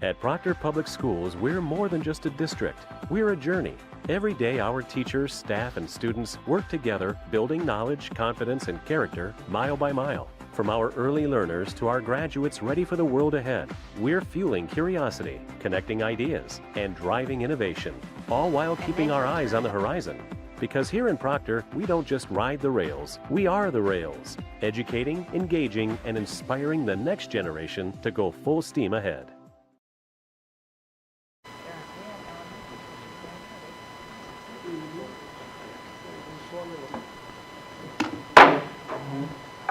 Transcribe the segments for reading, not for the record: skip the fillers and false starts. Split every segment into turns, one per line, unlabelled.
At Proctor Public Schools, we're more than just a district. We're a journey. Every day, our teachers, staff, and students work together, building knowledge, confidence, and character mile by mile. From our early learners to our graduates ready for the world ahead, we're fueling curiosity, connecting ideas, and driving innovation, all while keeping our eyes on the horizon. Because here in Proctor, we don't just ride the rails, we are the rails, educating, engaging, and inspiring the next generation to go full steam ahead.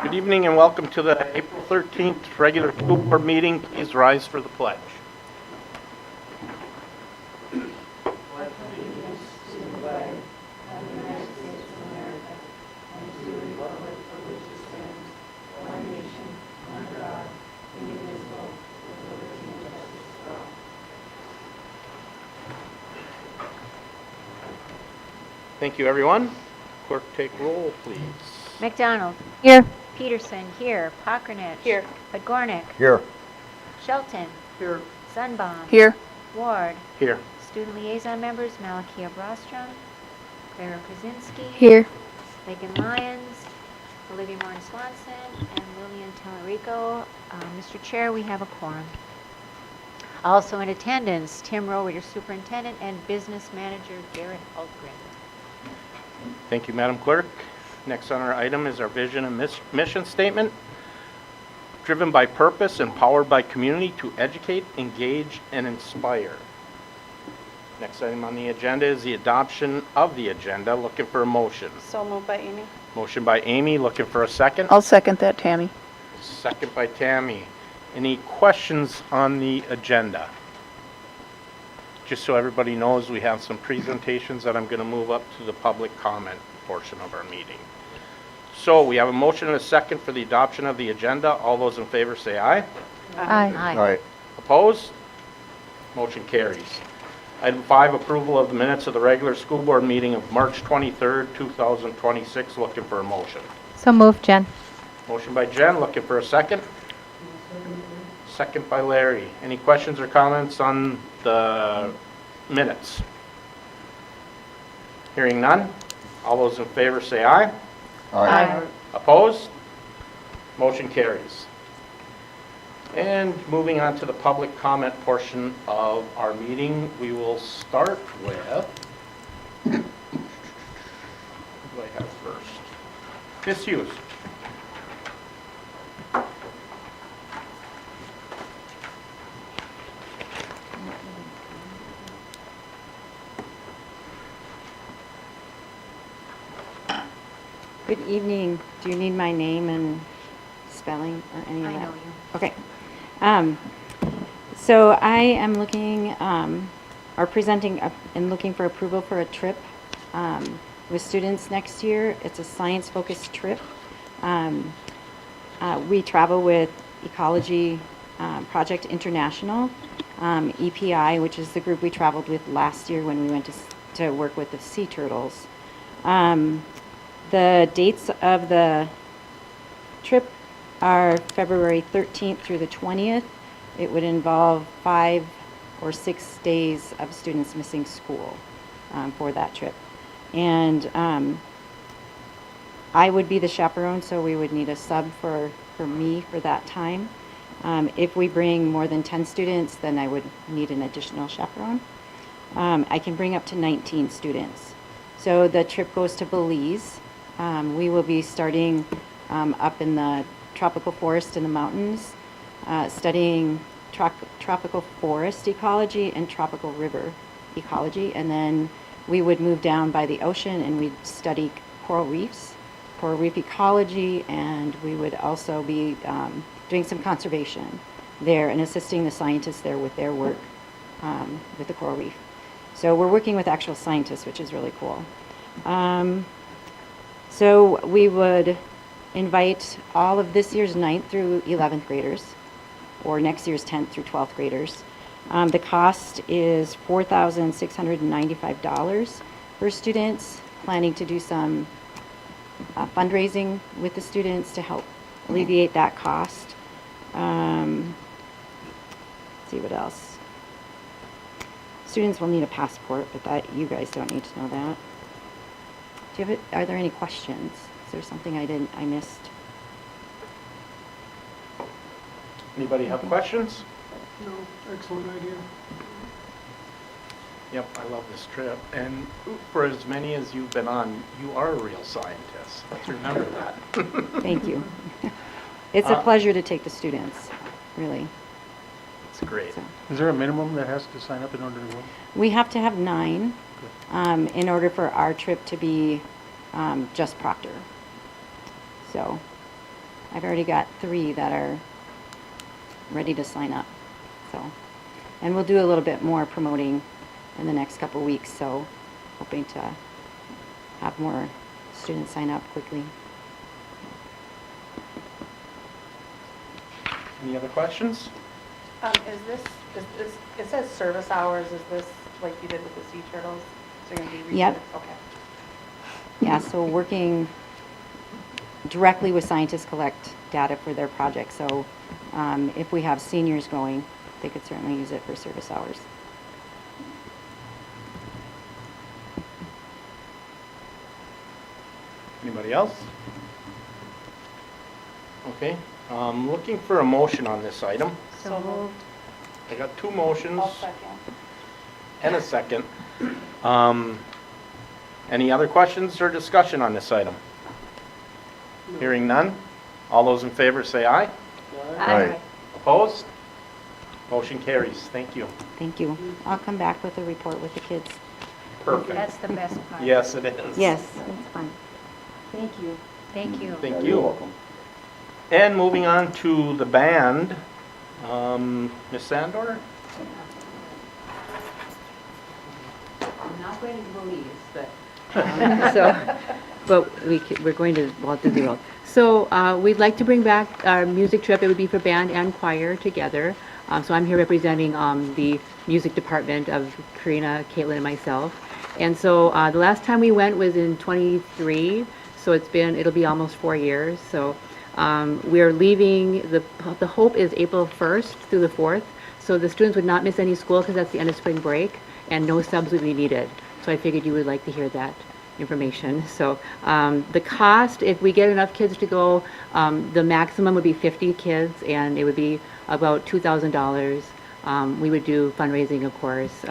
Good evening and welcome to the April 13th regular school board meeting. Please rise for the pledge. Thank you, everyone. Clerk, take roll, please.
McDonald.
Here.
Peterson. Here. Pockernick.
Here.
Podgornick.
Here.
Shelton.
Here.
Sunbaum.
Here.
Ward.
Here.
Student liaison members Malakia Brostrom, Clara Krasinski.
Here.
Lakin Lyons, Olivia Morin Swanson, and Lillian Tellerico. Mr. Chair, we have a quorum. Also in attendance, Tim Rowe, your superintendent, and business manager Garrett Hultgren.
Thank you, Madam Clerk. Next on our item is our vision and mission statement. Driven by purpose and powered by community to educate, engage, and inspire. Next item on the agenda is the adoption of the agenda. Looking for a motion.
So moved by Amy.
Motion by Amy. Looking for a second.
I'll second that, Tammy.
Second by Tammy. Any questions on the agenda? Just so everybody knows, we have some presentations that I'm going to move up to the public comment portion of our meeting. So we have a motion and a second for the adoption of the agenda. All those in favor say aye.
Aye.
Aye.
Opposed? Motion carries. Item 5, approval of the minutes of the regular school board meeting of March 23rd, 2026. Looking for a motion.
So moved, Jen.
Motion by Jen. Looking for a second. Second by Larry. Any questions or comments on the minutes? Hearing none. All those in favor say aye.
Aye.
Opposed? Motion carries. And moving on to the public comment portion of our meeting, we will start with, who do I have first? Ms. Hughes.
Good evening. Do you need my name and spelling or any of that?
I know you.
Okay. So I am looking, or presenting and looking for approval for a trip with students next year. It's a science-focused trip. We travel with Ecology Project International, EPI, which is the group we traveled with last year when we went to work with the sea turtles. The dates of the trip are February 13th through the 20th. It would involve 5 or 6 days of students missing school for that trip. And I would be the chaperone, so we would need a sub for me for that time. If we bring more than 10 students, then I would need an additional chaperone. I can bring up to 19 students. So the trip goes to Belize. We will be starting up in the tropical forest in the mountains, studying tropical forest ecology and tropical river ecology, and then we would move down by the ocean and we'd study coral reef ecology, and we would also be doing some conservation there and assisting the scientists there with their work with the coral reef. So we're working with actual scientists, which is really cool. So we would invite all of this year's 9th through 11th graders, or next year's 10th through 12th graders. The cost is $4,695 for students, planning to do some fundraising with the students to help alleviate that cost. Let's see what else. Students will need a passport, but that, you guys don't need to know that. Are there any questions? Is there something I missed?
Anybody have questions?
No, excellent idea.
Yep, I love this trip. And for as many as you've been on, you are a real scientist. Let's remember that.
Thank you. It's a pleasure to take the students, really.
It's great.
So,
Is there a minimum that has to sign up in order to go?
we have to have 9 in order for our trip to be just Proctor. So I've already got 3 that are ready to sign up. So, and we'll do a little bit more promoting in the next couple weeks, so hoping to have more students sign up quickly.
Any other questions?
It says service hours, is this like you did with the sea turtles? So you're going to be
Yep.
research? Okay.
Yeah, so working directly with scientists collect data for their projects. So if we have seniors going, they could certainly use it for service hours.
Anybody else? Okay, looking for a motion on this item.
So moved.
I got 2 motions
I'll second.
and a second. Any other questions or discussion on this item? Hearing none. All those in favor say aye.
Aye.
Opposed? Motion carries. Thank you.
Thank you. I'll come back with a report with the kids.
Perfect.
That's the best part.
Yes, it is.
Yes, that's fun. Thank you.
Thank you.
Thank you. And moving on to the band, Ms. Sandor?
I'm not going to Belize, but, we're going to Walt Disney World. So we'd like to bring back our music trip. It would be for band and choir together. So I'm here representing the music department of Karina, Caitlin, and myself. And so the last time we went was in 23. So it'll be almost 4 years. So we're leaving, the hope is April 1st through the 4th. So the students would not miss any school because that's the end of spring break, and no subs would be needed. So I figured you would like to hear that information. So the cost, if we get enough kids to go, the maximum would be 50 kids, and it would be about $2,000. We would do fundraising, of course.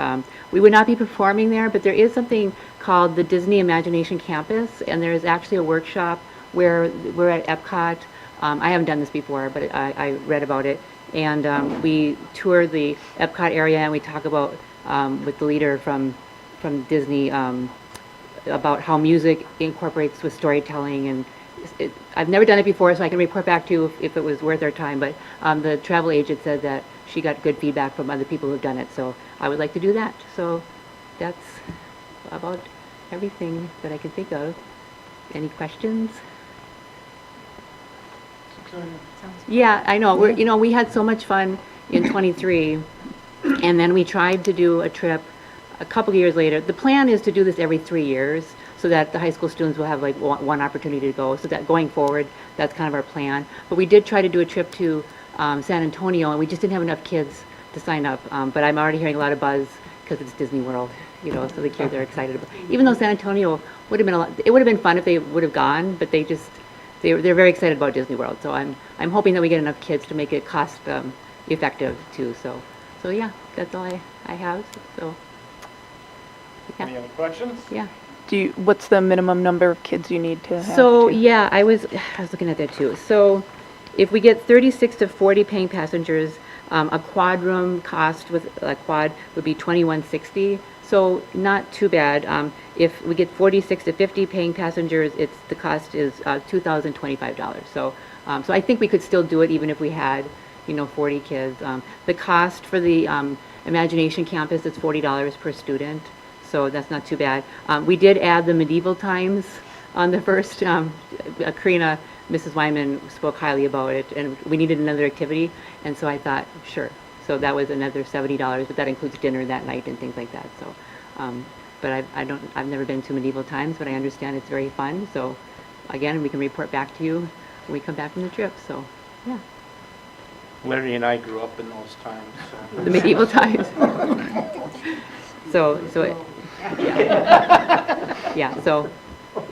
We would not be performing there, but there is something called the Disney Imagination Campus, and there is actually a workshop where we're at Epcot. I haven't done this before, but I read about it. And we tour the Epcot area, and we talk about, with the leader from Disney, about how music incorporates with storytelling. And I've never done it before, so I can report back to you if it was worth our time. But the travel agent said that she got good feedback from other people who've done it. So I would like to do that. So that's about everything that I can think of. Any questions? Yeah, I know. We had so much fun in 23, and then we tried to do a trip a couple of years later. The plan is to do this every 3 years so that the high school students will have like one opportunity to go. So that going forward, that's kind of our plan. But we did try to do a trip to San Antonio, and we just didn't have enough kids to sign up. But I'm already hearing a lot of buzz because it's Disney World, so the kids are excited about it. Even though San Antonio would have been it would have been fun if they would have gone, but they're very excited about Disney World. So I'm hoping that we get enough kids to make it cost effective too. So yeah, that's all I have. So yeah.
Any other questions?
Yeah.
What's the minimum number of kids you need to have?
So yeah, I was looking at that too. So if we get 36 to 40 paying passengers, a quad room cost with a quad would be $21.60. So not too bad. If we get 46 to 50 paying passengers, the cost is $2,025. So I think we could still do it even if we had 40 kids. The cost for the Imagination Campus is $40 per student. So that's not too bad. We did add the medieval times on the first. Karina, Mrs. Wyman spoke highly about it, and we needed another activity, and so I thought, sure. So that was another $70, but that includes dinner that night and things like that. So, but I've never been to medieval times, but I understand it's very fun. So, again, we can report back to you when we come back from the trip. So, yeah.
Larry and I grew up in those times. So.
The medieval times. Yeah, so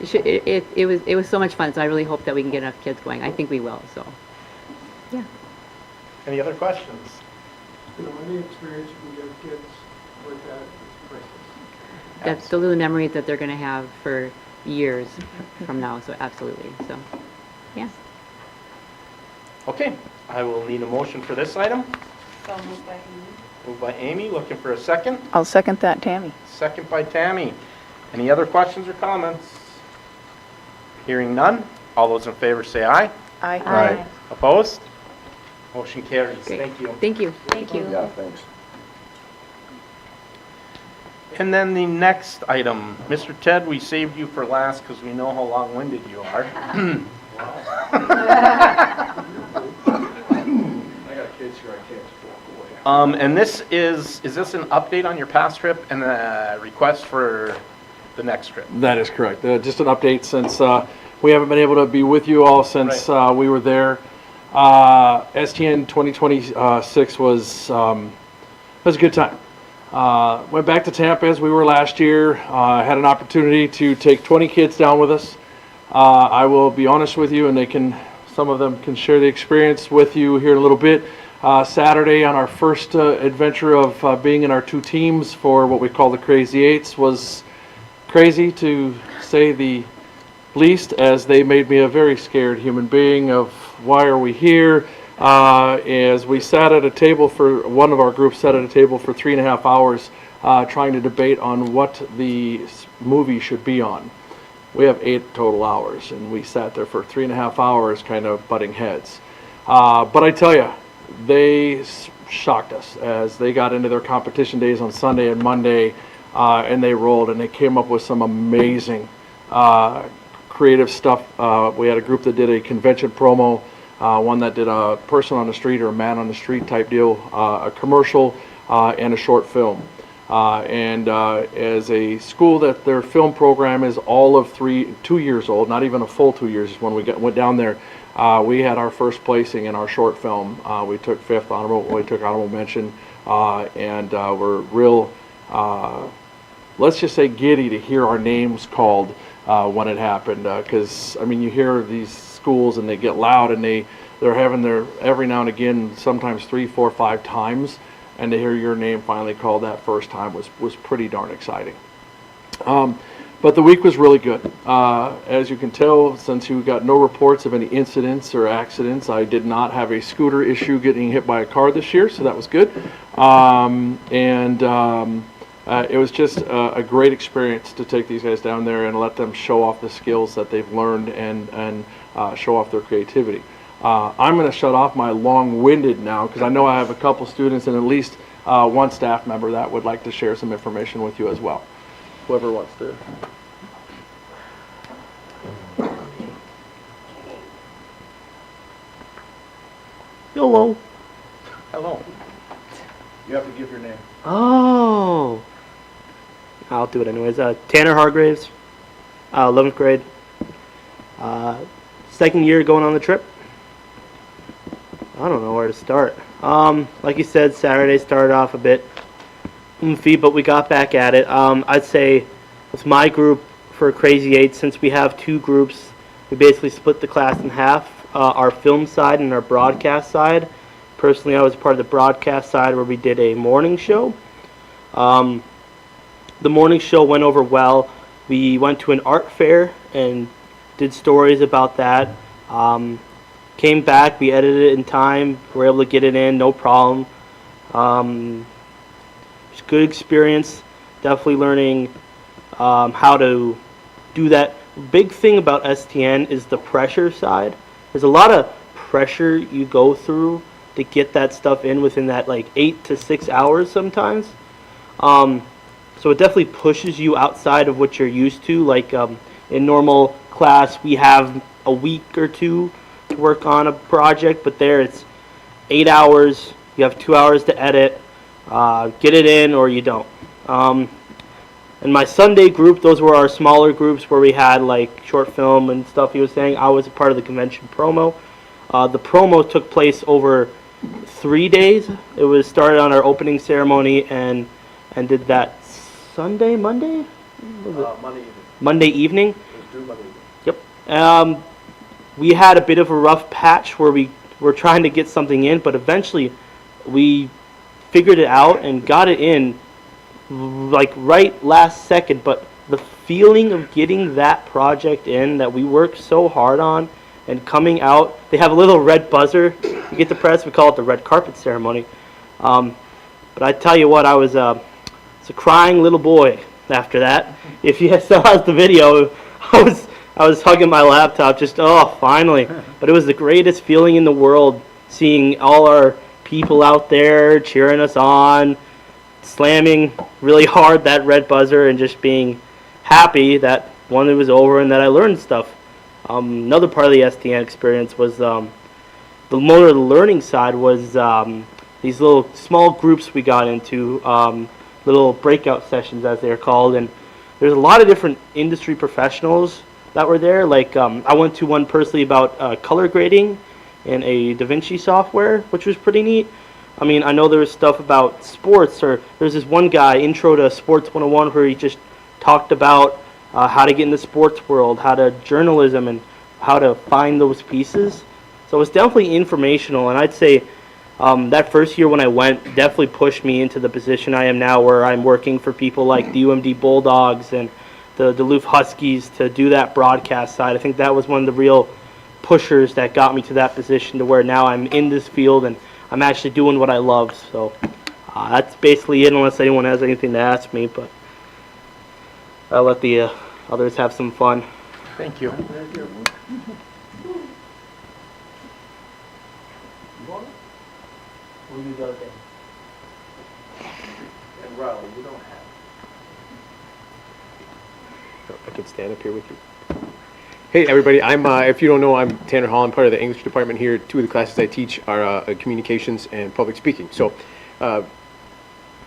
it was so much fun, so I really hope that we can get enough kids going. I think we will, so, yeah.
Any other questions?
You know, any experience you can give kids like that is priceless.
That's the little memories that they're going to have for years from now, so absolutely, so, yeah.
Okay, I will need a motion for this item.
So moved by Amy.
Moved by Amy, looking for a second.
I'll second that, Tammy.
Second by Tammy. Any other questions or comments? Hearing none. All those in favor say aye.
Aye.
Opposed? Motion carries.
Great.
Thank you.
Thank you.
Thank you.
Yeah, thanks.
And then the next item, Mr. Ted, we saved you for last because we know how long-winded you are.
I got kids here, I can't just walk away.
And this is this an update on your past trip and a request for the next trip?
That is correct. Just an update since we haven't been able to be with you all since we were there. STN 2026 was a good time. Went back to Tampa as we were last year. Had an opportunity to take 20 kids down with us. I will be honest with you, and some of them can share the experience with you here in a little bit. Saturday on our first adventure of being in our two teams for what we call the Crazy Eights was crazy to say the least, as they made me a very scared human being of why are we here. As we sat at a table one of our groups sat at a table for 3.5 hours trying to debate on what the movie should be on. We have 8 total hours, and we sat there for 3.5 hours kind of butting heads. But I tell you, they shocked us as they got into their competition days on Sunday and Monday, and they rolled, and they came up with some amazing creative stuff. We had a group that did a convention promo, one that did a person on the street or a man on the street type deal, a commercial, and a short film. And as a school that their film program is all of 2 years old, not even a full 2 years when we went down there, we had our first placing in our short film. We took honorable mention, and we're real, let's just say giddy to hear our names called when it happened. Because, I mean, you hear these schools and they get loud and they're having their, every now and again, sometimes 3, 4, 5 times, and to hear your name finally called that first time was pretty darn exciting. But the week was really good. As you can tell, since you got no reports of any incidents or accidents, I did not have a scooter issue getting hit by a car this year, so that was good. It was just a great experience to take these guys down there and let them show off the skills that they've learned and show off their creativity. I'm going to shut off my long-winded now because I know I have a couple students and at least one staff member that would like to share some information with you as well. Whoever wants to.
Hello.
Hello.
You have to give your name.
Oh. I'll do it anyways. Tanner Hargraves, 11th grade. Second year going on the trip. I don't know where to start. Like you said, Saturday started off a bit oofy, but we got back at it. I'd say with my group for Crazy 8, since we have 2 groups, we basically split the class in half, our film side and our broadcast side. Personally, I was part of the broadcast side where we did a morning show. The morning show went over well. We went to an art fair and did stories about that. Came back, we edited it in time, were able to get it in, no problem. It was a good experience, definitely learning how to do that. Big thing about STN is the pressure side. There's a lot of pressure you go through to get that stuff in within that like 8 to 6 hours sometimes. So it definitely pushes you outside of what you're used to. Like in normal class, we have a week or 2 to work on a project, but there it's 8 hours. You have 2 hours to edit, get it in, or you don't. In my Sunday group, those were our smaller groups where we had like short film and stuff he was saying. I was a part of the convention promo. The promo took place over 3 days. It was started on our opening ceremony and did that Monday? Was it?
Monday evening.
Monday evening.
It was due Monday evening.
Yep. We had a bit of a rough patch where we were trying to get something in, but eventually we figured it out and got it in like right last second. But the feeling of getting that project in that we worked so hard on and coming out, they have a little red buzzer you get to press. We call it the red carpet ceremony. But I tell you what, I was a crying little boy after that. If you saw the video, I was hugging my laptop, just, oh, finally. But it was the greatest feeling in the world, seeing all our people out there cheering us on, slamming really hard that red buzzer, and just being happy that one, it was over and that I learned stuff. Another part of the STN experience was the more of the learning side was these little small groups we got into, little breakout sessions as they're called, and there's a lot of different industry professionals that were there. Like I went to one personally about color grading in a DaVinci software, which was pretty neat. I mean, I know there was stuff about sports, or there's this one guy, Intro to Sports 101, where he just talked about how to get in the sports world, how to journalism, and how to find those pieces. So it was definitely informational, and I'd say that first year when I went definitely pushed me into the position I am now, where I'm working for people like the UMD Bulldogs and the Duluth Huskies to do that broadcast side. I think that was one of the real pushers that got me to that position, to where now I'm in this field and I'm actually doing what I love. So that's basically it, unless anyone has anything to ask me, but I'll let the others have some fun.
Thank you.
Thank you.
We'll use other things.
And Riley, you don't have.
I can stand up here with you. Hey everybody, I'm if you don't know, I'm Tanner Hall. I'm part of the English department here. Two of the classes I teach are communications and public speaking. So I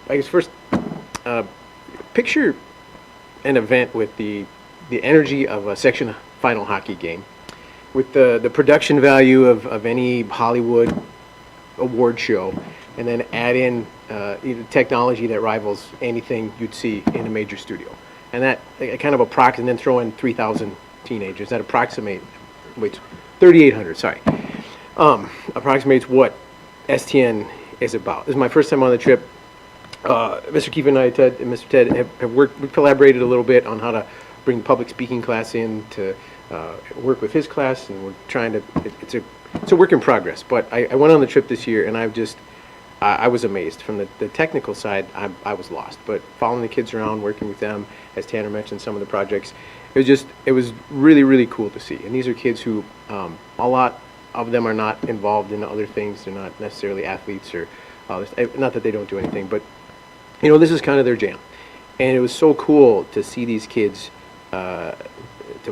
guess first, picture an event with the energy of a section final hockey game, with the production value of any Hollywood award show, and then add in technology that rivals anything you'd see in a major studio. And that kind of approximates, and then throw in 3,000 teenagers. That approximates 3,800, sorry. Approximates what STN is about. This is my first time on the trip. Mr. Keefe and I, Mr. Ted, have worked, we collaborated a little bit on how to bring public speaking class in to work with his class, and we're trying to, it's a work in progress. But I went on the trip this year, and I was amazed. From the technical side, I was lost. But following the kids around, working with them, as Tanner mentioned, some of the projects, it was really, really cool to see. And these are kids who, a lot of them are not involved in other things. They're not necessarily athletes, or not that they don't do anything, but you know, this is kind of their jam. And it was so cool to see these kids to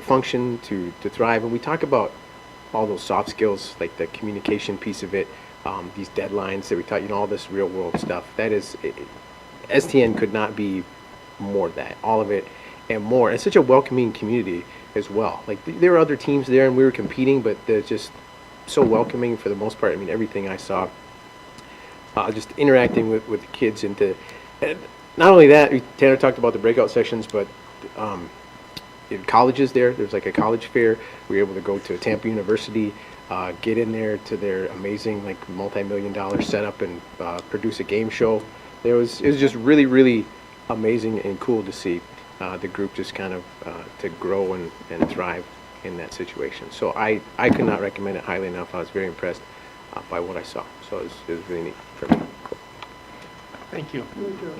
function, to thrive. And we talk about all those soft skills, like the communication piece of it, these deadlines that we taught, you know, all this real world stuff. That is, STN could not be more of that, all of it and more. And it's such a welcoming community as well. Like there were other teams there and we were competing, but they're just so welcoming for the most part. I mean, everything I saw, just interacting with the kids, and not only that, Tanner talked about the breakout sessions, but in colleges there's like a college fair. We were able to go to Tampa University, get in there to their amazing, like, multi-million-dollar setup and produce a game show. It was just really, really amazing and cool to see the group just kind of to grow and thrive in that situation. So I could not recommend it highly enough. I was very impressed by what I saw. So it was really neat for me. Cool.
Thank you.
Thank you.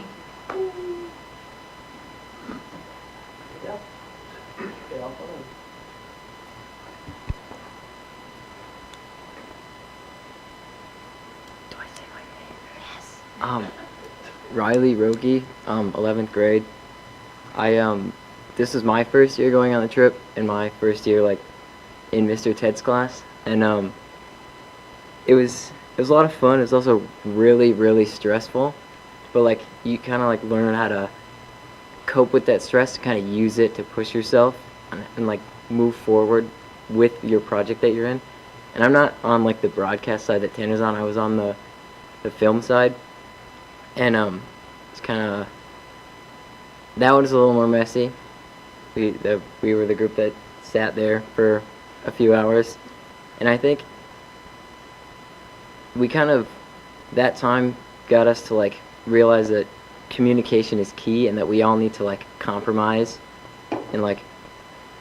Riley Rogie, 11th grade. This was my first year going on the trip, and my first year, like, in Mr. Ted's class, and it was a lot of fun. It was also really, really stressful, but like, you kind of like learn how to cope with that stress, kind of use it to push yourself and like move forward with your project that you're in. And I'm not on like the broadcast side that Tanner's on. I was on the film side, and it's kind of, I don't know, it was a lot of fun. It was also really stressful, but like, you kind of like learn how to cope with that stress to kind of use it to push yourself and like move forward with your project that you're in. And I'm not on like the broadcast side that Tanner's on. I was on the film side, and it's kind of, it's kind of, I don't know, that one was a little more messy. We were the group that sat there for a few hours, and I think we kind of, that time got us to like realize that communication is key and that we all need to like compromise and like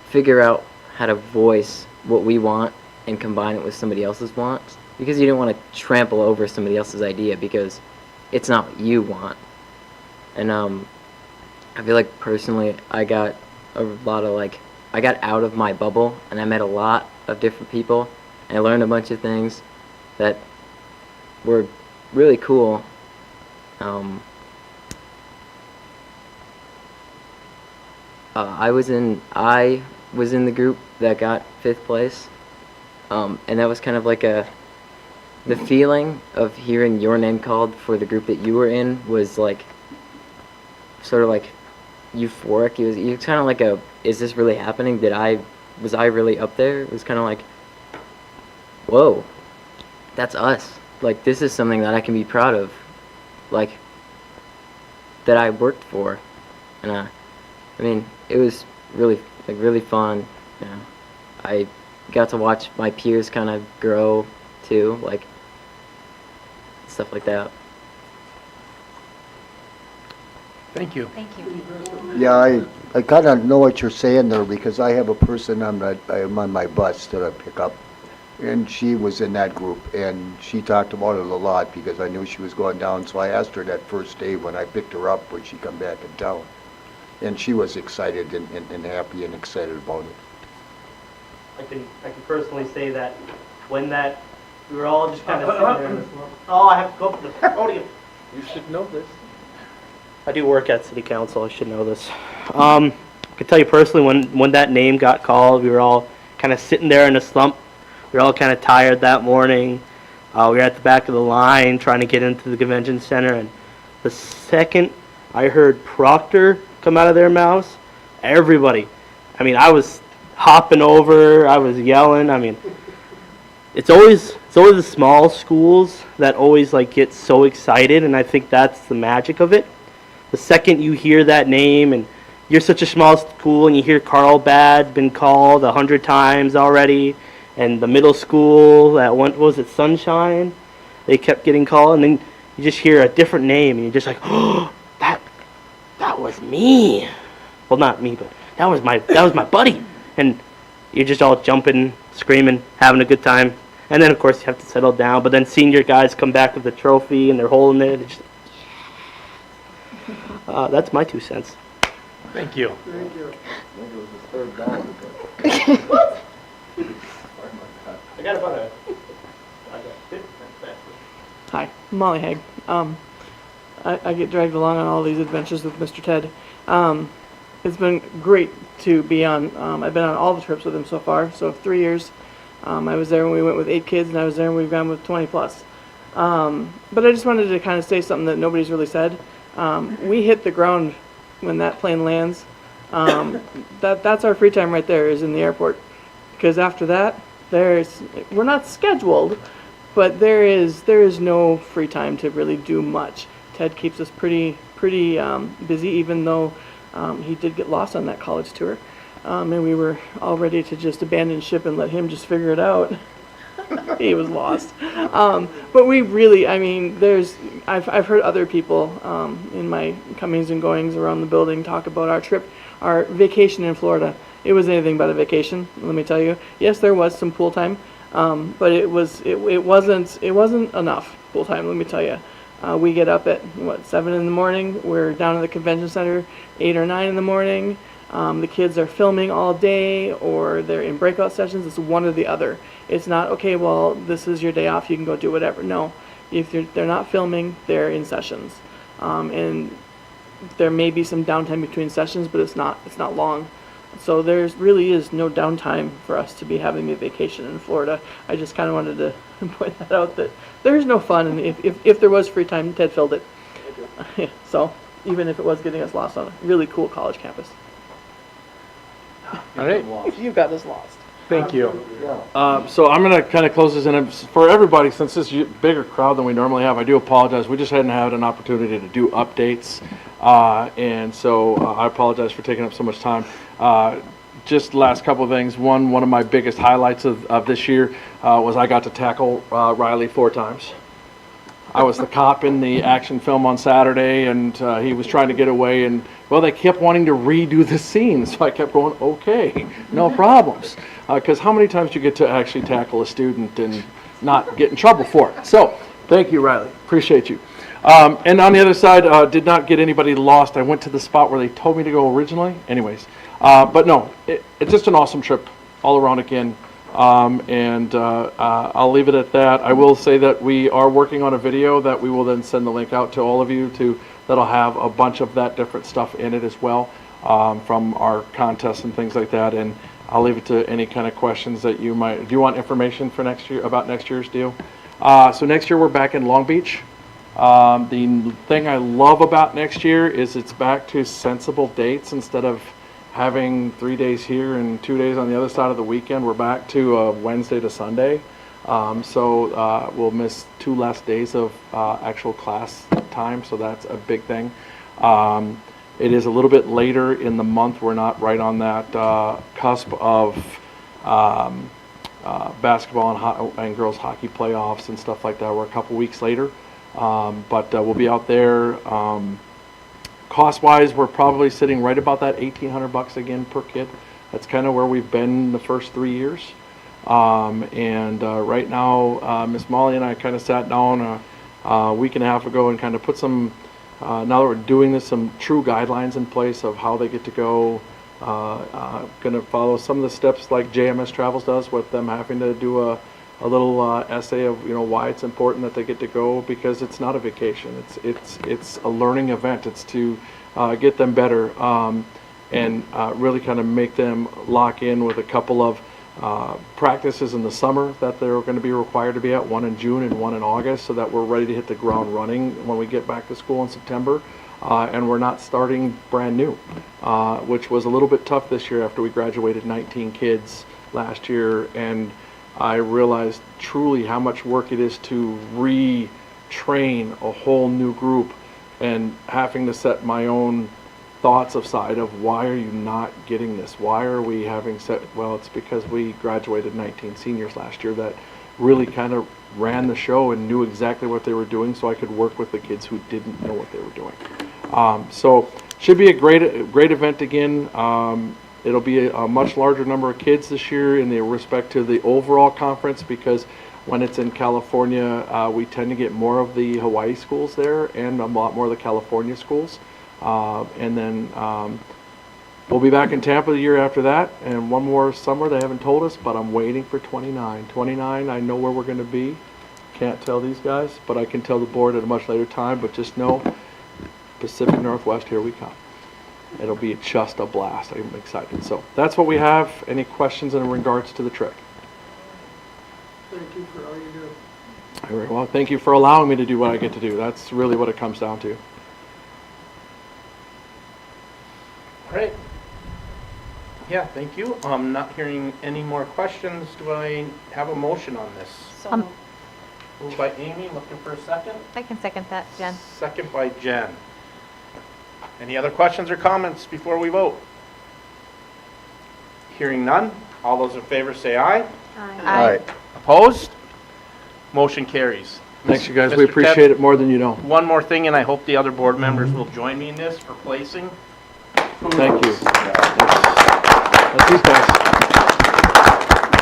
figure out how to voice what we want and combine it with somebody else's wants, because you don't want to trample over somebody else's idea because it's not what you want. And I feel like personally I got a lot of like, I got out of my bubble and I met a lot of different people and I learned a bunch of things that were really cool. I was in the group that got 5th place, and that was kind of like the feeling of hearing your name called for the group that you were in was like sort of like euphoric. It was kind of like is this really happening? Was I really up there? It was kind of like, whoa, that's us. Like, this is something that I can be proud of, like, that I worked for. And I mean, it was really, like, really fun. You know, I got to watch my peers kind of grow too, like, stuff like that.
Thank you.
Thank you.
Yeah, I kind of know what you're saying there, because I have a person I'm on my bus that I pick up, and she was in that group, and she talked about it a lot because I knew she was going down. So I asked her that first day when I picked her up, would she come back in town, and she was excited and happy and excited about it.
I can personally say that when we were all just kind of sitting there in this oh, I have to go up to the podium.
You should know this.
I do work at City Council. I should know this. I can tell you personally, when that name got called, we were all kind of sitting there in a slump. We were all kind of tired that morning. We were at the back of the line trying to get into the convention center, and the second I heard Proctor come out of their mouths, everybody, I mean, I was hopping over, I was yelling. I mean, it's always the small schools that always like get so excited, and I think that's the magic of it. The second you hear that name, and you're such a small school, and you hear Carlbad been called 100 times already, and the middle school, that one, was it Sunshine? They kept getting called, and then you just hear a different name, and you're just like, oh, that was me. Well, not me, but that was my buddy. And you're just all jumping, screaming, having a good time. And then, of course, you have to settle down. But then senior guys come back with the trophy, and they're holding it. Just, that's my 2 cents.
Thank you.
Thank you.
I got about a 50%
Hi, I'm Molly Haig. I get dragged along on all these adventures with Mr. Ted. It's been great to be on. I've been on all the trips with him so far, so 3 years. I was there when we went with 8 kids, and I was there when we've gone with 20 plus. But I just wanted to kind of say something that nobody's really said. We hit the ground when that plane lands. That's our free time right there, is in the airport. Because after that, we're not scheduled, but there is no free time to really do much. Ted keeps us pretty busy, even though he did get lost on that college tour. And we were all ready to just abandon ship and let him just figure it out. He was lost. But we really, I mean, I've heard other people in my comings and goings around the building talk about our trip, our vacation in Florida. It was anything but a vacation, let me tell you. Yes, there was some pool time, but it wasn't enough pool time, let me tell you. We get up at 7 in the morning. We're down at the convention center 8 or 9 in the morning. The kids are filming all day, or they're in breakout sessions. It's one or the other. It's not, okay, well, this is your day off, you can go do whatever. No, if they're not filming, they're in sessions. And there may be some downtime between sessions, but it's not long. So really is no downtime for us to be having a vacation in Florida. I just kind of wanted to point that out, that there's no fun, and if there was free time, Ted filled it. Yeah, so even if it was getting us lost on a really cool college campus.
All right.
You got us lost.
Thank you.
So I'm going to kind of close this, and for everybody, since this is a bigger crowd than we normally have, I do apologize. We just hadn't had an opportunity to do updates, and so I apologize for taking up so much time. Just last couple of things. One of my biggest highlights of this year was I got to tackle Riley 4 times. I was the cop in the action film on Saturday, and he was trying to get away, and well, they kept wanting to redo the scene, so I kept going, okay, no problems. Because how many times do you get to actually tackle a student and not get in trouble for it? So, thank you, Riley. Appreciate you. And on the other side, did not get anybody lost. I went to the spot where they told me to go originally. Anyways, but no, it's just an awesome trip all around again. I'll leave it at that. I will say that we are working on a video that we will then send the link out to all of you that'll have a bunch of that different stuff in it as well, from our contests and things like that. And I'll leave it to any kind of questions that you might. Do you want information for next year about next year's deal? So next year we're back in Long Beach. The thing I love about next year is it's back to sensible dates instead of having 3 days here and 2 days on the other side of the weekend. We're back to Wednesday to Sunday. So we'll miss 2 less days of actual class time, so that's a big thing. It is a little bit later in the month. We're not right on that cusp of basketball and girls hockey playoffs and stuff like that. We're a couple weeks later, but we'll be out there. Cost-wise, we're probably sitting right about that $1,800 again per kid. That's kind of where we've been the first 3 years. Right now, Miss Molly and I kind of sat down a week and a half ago and kind of put some, now that we're doing this, some true guidelines in place of how they get to go. Going to follow some of the steps like JMS Travels does, with them having to do a little essay of why it's important that they get to go, because it's not a vacation. It's a learning event. It's to get them better and really kind of make them lock in with a couple of practices in the summer that they're going to be required to be at, one in June and one in August, so that we're ready to hit the ground running when we get back to school in September. And we're not starting brand new, which was a little bit tough this year after we graduated 19 kids last year. And I realized truly how much work it is to retrain a whole new group, and having to set my own thoughts aside of why are you not getting this? Why are we having well, it's because we graduated 19 seniors last year that really kind of ran the show and knew exactly what they were doing, so I could work with the kids who didn't know what they were doing. So should be a great event again. It'll be a much larger number of kids this year in the respect to the overall conference, because when it's in California, we tend to get more of the Hawaii schools there and a lot more of the California schools. And then we'll be back in Tampa the year after that, and one more summer. They haven't told us, but I'm waiting for 29. 29, I know where we're going to be. Can't tell these guys, but I can tell the board at a much later time. But just know, Pacific Northwest, here we come. It'll be just a blast. I'm excited. So that's what we have. Any questions in regards to the trip?
Thank you for all you do.
Very well. Thank you for allowing me to do what I get to do. That's really what it comes down to.
All right. Yeah, thank you. I'm not hearing any more questions. Do I have a motion on this? Moved by Amy, looking for a second.
I can second that, Jen.
Second by Jen. Any other questions or comments before we vote? Hearing none. All those in favor say aye.
Aye.
Opposed? Motion carries.
Thanks, you guys.
Mr.
We appreciate
Ted,
it more than you know.
One more thing, and I hope the other board members will join me in this for placing.
Thank you. That's these guys.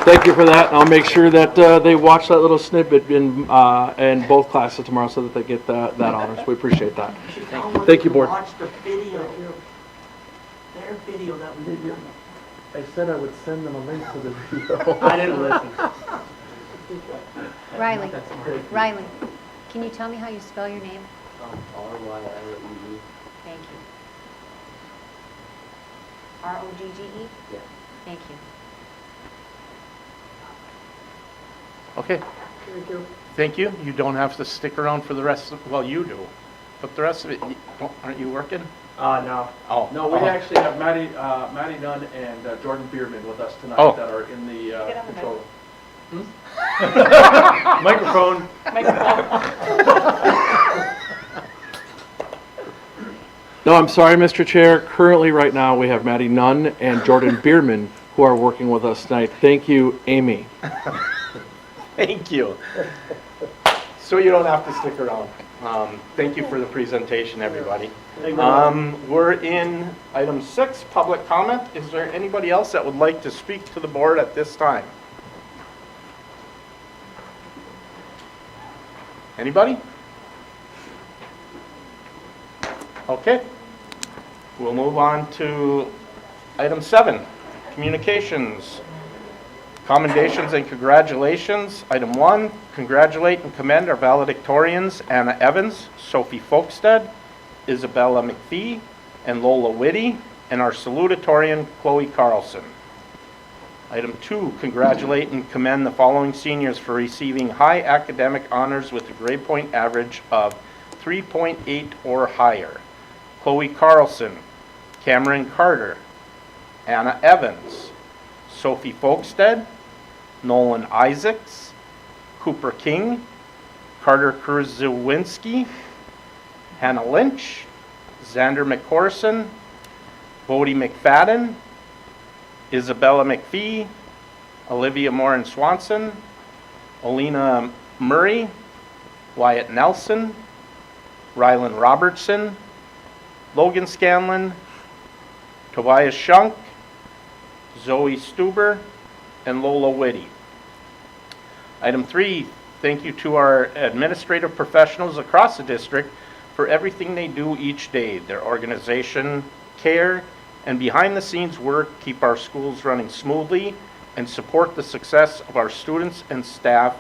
Thank you for that. I'll make sure that they watch that little snippet in both classes tomorrow, so that they get that honors. We appreciate that. Thank you, board.
Watch the video. Their video that we did.
I said I would send them a link to the video.
I didn't listen.
Riley, can you tell me how you spell your name?
R-Y-L-E-E.
Thank you. R-O-G-G-E?
Yeah.
Thank you.
Okay.
Thank you.
Thank you. You don't have to stick around for the rest of, well, you do. But the rest of it, aren't you working?
No.
Oh.
No, we actually have Maddie Nunn and Jordan Bierman with us tonight
Oh.
that are in the
Get on the
control room.
Microphone.
No, I'm sorry, Mr. Chair. Currently, right now, we have Maddie Nunn and Jordan Bierman who are working with us tonight. Thank you, Amy.
Thank you. So you don't have to stick around. Thank you for the presentation, everybody. We're in item 6, public comment. Is there anybody else that would like to speak to the board at this time? Anybody? Okay. We'll move on to item 7, communications. Commendations and congratulations. Item 1, congratulate and commend our valedictorians Anna Evans, Sophie Folkstead, Isabella McPhee, and Lola Whitty, and our salutatorian Chloe Carlson. Item 2, congratulate and commend the following seniors for receiving high academic honors with a grade point average of 3.8 or higher. Chloe Carlson, Cameron Carter, Anna Evans, Sophie Folkstead, Nolan Isaacs, Cooper King, Carter Kurzewinski, Hannah Lynch, Xander McCorson, Bodie McFadden, Isabella McPhee, Olivia Morin Swanson, Olena Murray, Wyatt Nelson, Rylan Robertson, Logan Scanlon, Tobias Shunk, Zoe Stuber, and Lola Whitty. Item 3, thank you to our administrative professionals across the district for everything they do each day. Their organization, care, and behind-the-scenes work keep our schools running smoothly and support the success of our students and staff.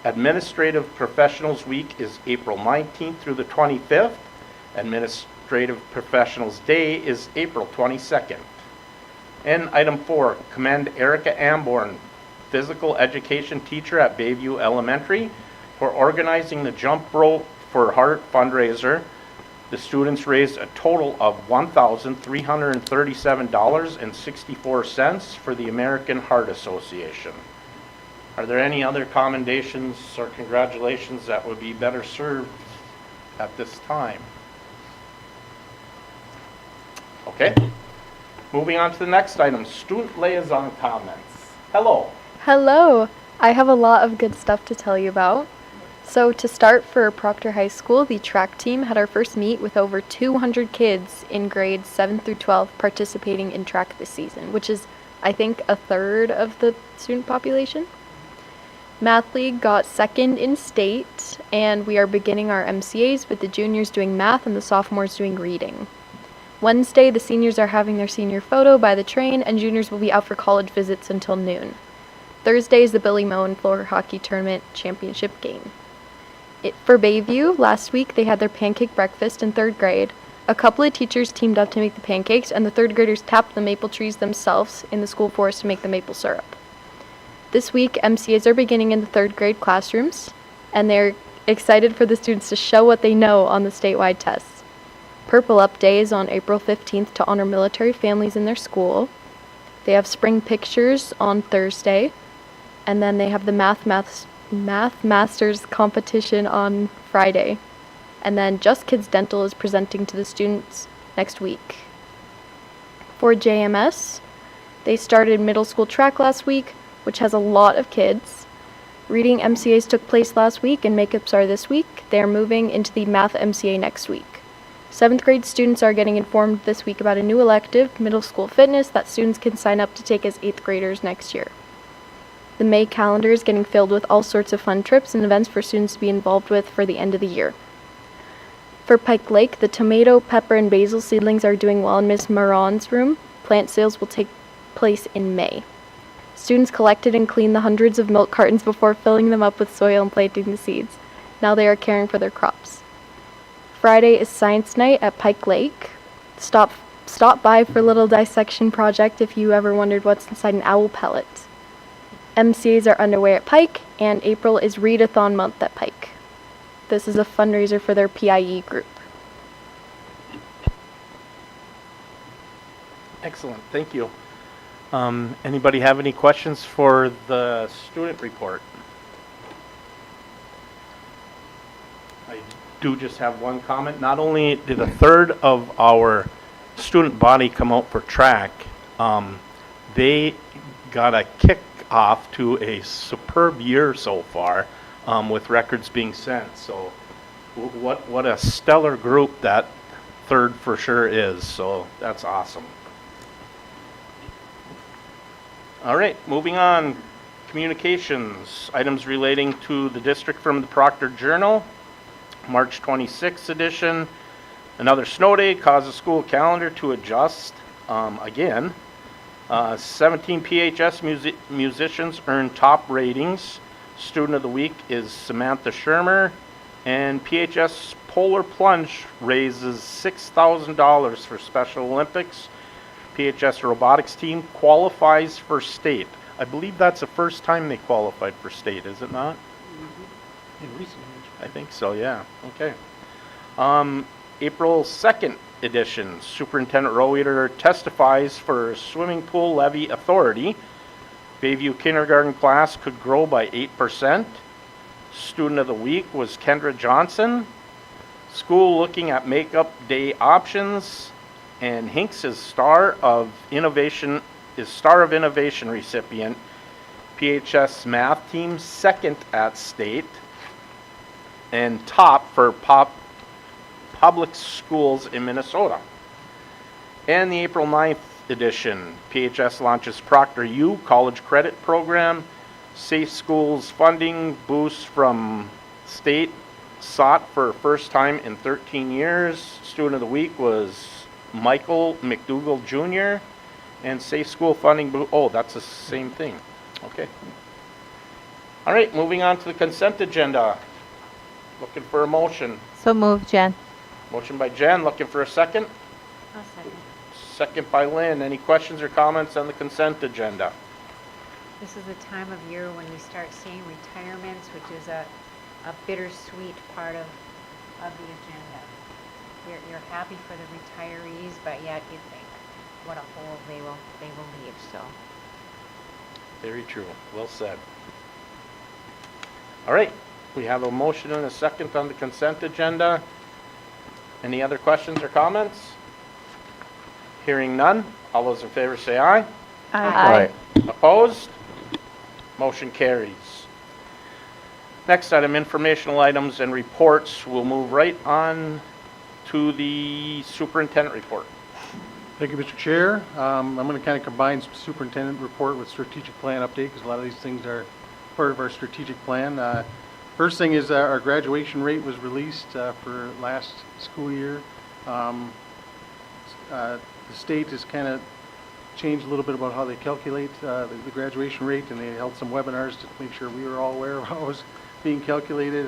Administrative Professionals Week is April 19th through the 25th. Administrative Professionals Day is April 22nd. And item 4, commend Erica Amborn, physical education teacher at Bayview Elementary, for organizing the Jump Rope for Heart fundraiser. The students raised a total of $1,337.64 for the American Heart Association. Are there any other commendations or congratulations that would be better served at this time? Okay. Moving on to the next item, student liaison comments. Hello.
Hello. I have a lot of good stuff to tell you about. So to start, for Proctor High School, the track team had our first meet with over 200 kids in grades 7 through 12 participating in track this season, which is, I think, a third of the student population. Math League got second in state, and we are beginning our MCAs with the juniors doing math and the sophomores doing reading. Wednesday, the seniors are having their senior photo by the train, and juniors will be out for college visits until noon. Thursday is the Billy Moen Floor Hockey Tournament Championship game. For Bayview, last week they had their pancake breakfast in 3rd grade. A couple of teachers teamed up to make the pancakes, and the 3rd graders tapped the maple trees themselves in the school forest to make the maple syrup. This week, MCAs are beginning in the 3rd grade classrooms, and they're excited for the students to show what they know on the statewide tests. Purple Up Day is on April 15th to honor military families in their school. They have spring pictures on Thursday, and then they have the Math Masters competition on Friday. And then Just Kids Dental is presenting to the students next week. For JMS, they started middle school track last week, which has a lot of kids. Reading MCAs took place last week and makeups are this week. They are moving into the math MCA next week. 7th grade students are getting informed this week about a new elective, middle school fitness, that students can sign up to take as 8th graders next year. The May calendar is getting filled with all sorts of fun trips and events for students to be involved with for the end of the year. For Pike Lake, the tomato, pepper, and basil seedlings are doing well in Miss Moran's room. Plant sales will take place in May. Students collected and cleaned the hundreds of milk cartons before filling them up with soil and planting the seeds. Now they are caring for their crops. Friday is Science Night at Pike Lake. Stop by for a little dissection project if you ever wondered what's inside an owl pellet. MCAs are underway at Pike, and April is Readathon month at Pike. This is a fundraiser for their PIE group.
Excellent, thank you. Anybody have any questions for the student report? I do just have one comment. Not only did a third of our student body come out for track, they got a kick off to a superb year so far, with records being set. So what a stellar group that third for sure is. So that's awesome. All right, moving on. Communications, items relating to the district from the Proctor Journal, March 26th edition. Another snow day caused the school calendar to adjust again. 17 PHS musicians earned top ratings. Student of the week is Samantha Shermer. And PHS Polar Plunge raises $6,000 for Special Olympics. PHS robotics team qualifies for state. I believe that's the first time they qualified for state, is it not?
In recent years.
I think so, yeah. Okay. April 2nd edition, Superintendent Roeder testifies for Swimming Pool Levy Authority. Bayview kindergarten class could grow by 8%. Student of the week was Kendra Johnson. School looking at makeup day options. And Hinks is Star of Innovation recipient. PHS math team second at state. And top for public schools in Minnesota. And the April 9th edition, PHS launches Proctor U College Credit Program. Safe Schools funding boost from state sought for first time in 13 years. Student of the week was Michael McDougall Jr. And Safe School funding, oh, that's the same thing. Okay. All right, moving on to the consent agenda. Looking for a motion.
So moved, Jen.
Motion by Jen, looking for a second.
I'll second.
Second by Lynn. Any questions or comments on the consent agenda?
This is the time of year when we start seeing retirements, which is a bittersweet part of the agenda. You're happy for the retirees, but yet you think what a hole they will leave. So
Very true. Well said. All right. We have a motion and a second on the consent agenda. Any other questions or comments? Hearing none. All those in favor say aye.
Aye.
Opposed? Motion carries. Next item, informational items and reports. We'll move right on to the superintendent report.
Thank you, Mr. Chair. I'm going to kind of combine superintendent report with strategic plan update because a lot of these things are part of our strategic plan. First thing is our graduation rate was released for last school year. The state has kind of changed a little bit about how they calculate the graduation rate, and they held some webinars to make sure we were all aware of how it was being calculated.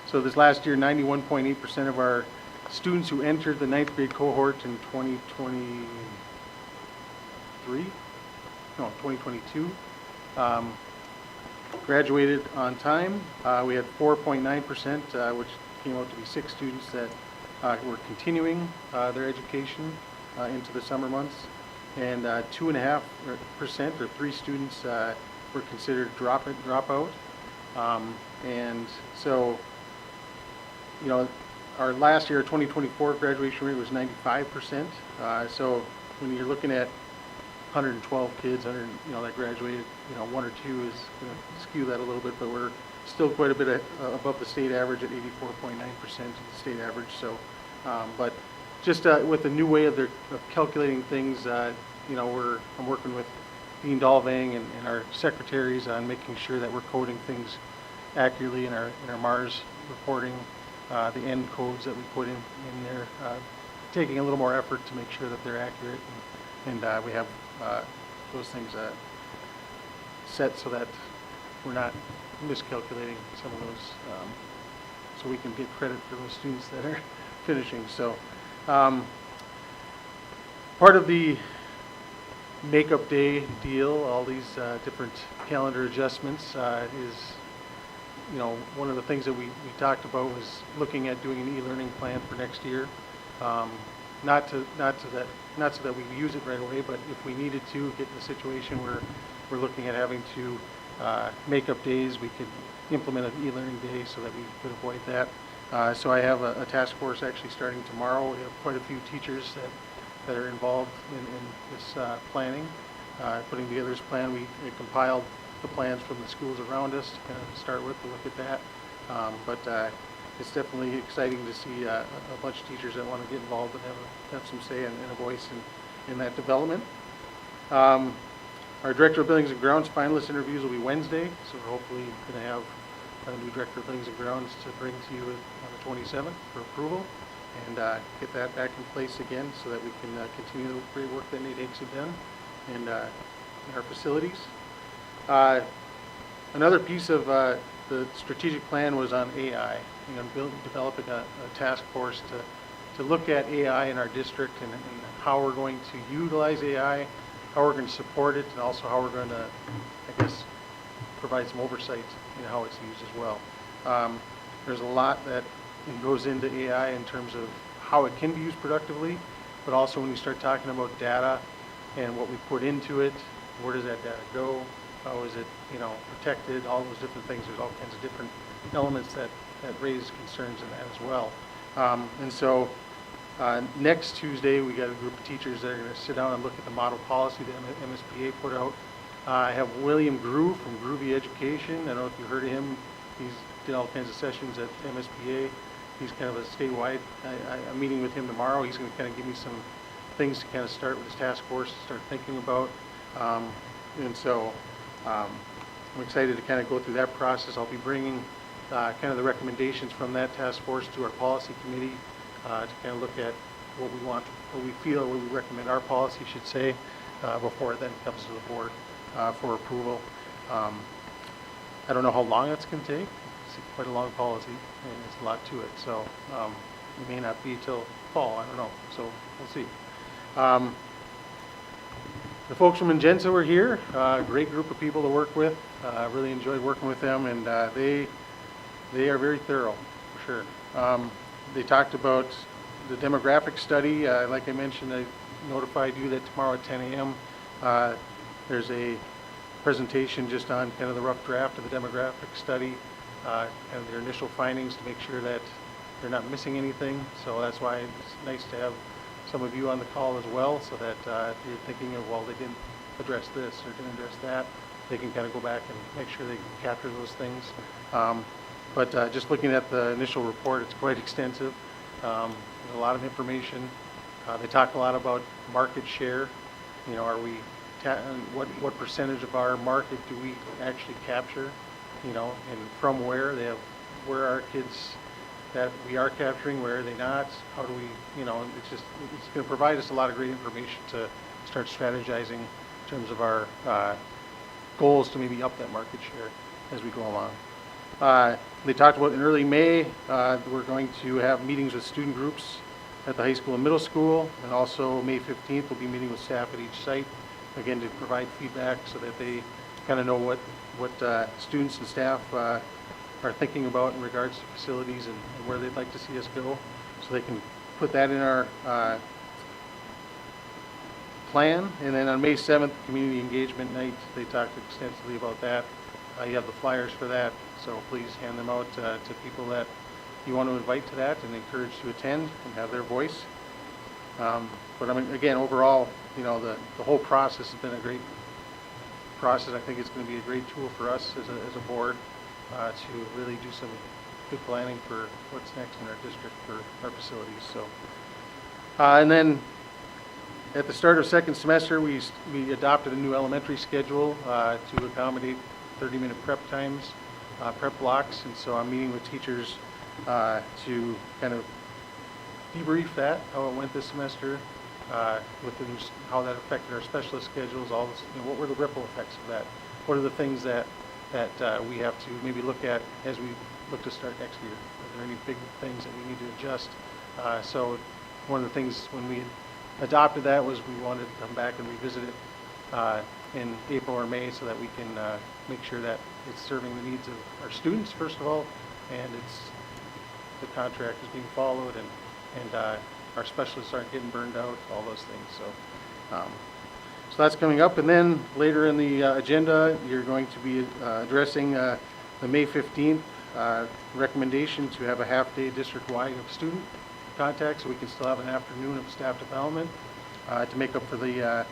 So this last year, 91.8% of our students who entered the 9th grade cohort in 2022 graduated on time. We had 4.9%, which came out to be 6 students that were continuing their education into the summer months, and 2.5% or 3 students were considered dropout. And so, you know, our last year, 2024 graduation rate was 95%. So when you're looking at 112 kids, that graduated, 1 or 2 is going to skew that a little bit, but we're still quite a bit above the state average at 84.9% of the state average. So, but just with the new way of calculating things, I'm working with Dean Dalvang and our secretaries on making sure that we're coding things accurately in our Mars reporting, the end codes that we put in there, taking a little more effort to make sure that they're accurate, and we have those things set so that we're not miscalculating some of those, so we can get credit for those students that are finishing. So part of the makeup day deal, all these different calendar adjustments is, one of the things that we talked about was looking at doing an e-learning plan for next year. not so that we use it right away, but if we needed to get in a situation where we're looking at having to make up days, we could implement an e-learning day so that we could avoid that. So I have a task force actually starting tomorrow. We have quite a few teachers that are involved in this planning, putting together this plan. We compiled the plans from the schools around us to kind of start with to look at that. But it's definitely exciting to see a bunch of teachers that want to get involved and have some say and a voice in that development. Our Director of Buildings and Grounds finalist interviews will be Wednesday, so we're hopefully going to have a new Director of Buildings and Grounds to bring to you on the 27th for approval and get that back in place again so that we can continue the great work that Nate Hicks has done in our facilities. Another piece of the strategic plan was on AI, developing a task force to look at AI in our district and how we're going to utilize AI, how we're going to support it, and also how we're going to, I guess, provide some oversight in how it's used as well. There's a lot that goes into AI in terms of how it can be used productively, but also when you start talking about data and what we put into it, where does that data go? How is it, protected? All those different things. There's all kinds of different elements that raise concerns in that as well. And so next Tuesday, we got a group of teachers that are going to sit down and look at the model policy that MSBA put out. I have William Grew from Groovy Education. I don't know if you heard of him. He's did all kinds of sessions at MSBA. He's kind of a statewide. I'm meeting with him tomorrow. He's going to kind of give me some things to kind of start with his task force, start thinking about. And so I'm excited to kind of go through that process. I'll be bringing kind of the recommendations from that task force to our policy committee to kind of look at what we want, what we feel, what we recommend our policy should say before it then comes to the board for approval. I don't know how long that's going to take. It's quite a long policy, and there's a lot to it. So it may not be till fall. I don't know. So we'll see. The folks from Ingenza were here. Great group of people to work with. Really enjoyed working with them, and they are very thorough, for sure. They talked about the demographic study. Like I mentioned, I notified you that tomorrow at 10 a.m. There's a presentation just on kind of the rough draft of the demographic study and their initial findings to make sure that they're not missing anything. So that's why it's nice to have some of you on the call as well, so that if you're thinking of, well, they didn't address this or didn't address that, they can kind of go back and make sure they capture those things. But just looking at the initial report, it's quite extensive. There's a lot of information. They talk a lot about market share. Are we what percentage of our market do we actually capture? And from where where are kids that we are capturing, where are they not? How do we, it's going to provide us a lot of great information to start strategizing in terms of our goals to maybe up that market share as we go along. They talked about in early May, we're going to have meetings with student groups at the high school and middle school, and also May 15th we'll be meeting with staff at each site, again to provide feedback so that they kind of know what students and staff are thinking about in regards to facilities and where they'd like to see us go, so they can put that in our plan. And then on May 7th, community engagement night, they talked extensively about that. You have the flyers for that, so please hand them out to people that you want to invite to that and encourage to attend and have their voice. But I mean, again, overall, the whole process has been a great process. I think it's going to be a great tool for us as a board to really do some good planning for what's next in our district for our facilities. So, and then at the start of second semester, we adopted a new elementary schedule to accommodate 30-minute prep times, prep blocks, and so I'm meeting with teachers to kind of debrief that, how it went this semester, how that affected our specialist schedules, all this, what were the ripple effects of that? What are the things that we have to maybe look at as we look to start next year? Are there any big things that we need to adjust? So one of the things when we adopted that was we wanted to come back and revisit it in April or May so that we can make sure that it's serving the needs of our students, first of all, and the contract is being followed, and our specialists aren't getting burned out, all those things. So that's coming up. And then later in the agenda, you're going to be addressing the May 15th recommendation to have a half-day district-wide of student contact, so we can still have an afternoon of staff development to make up for the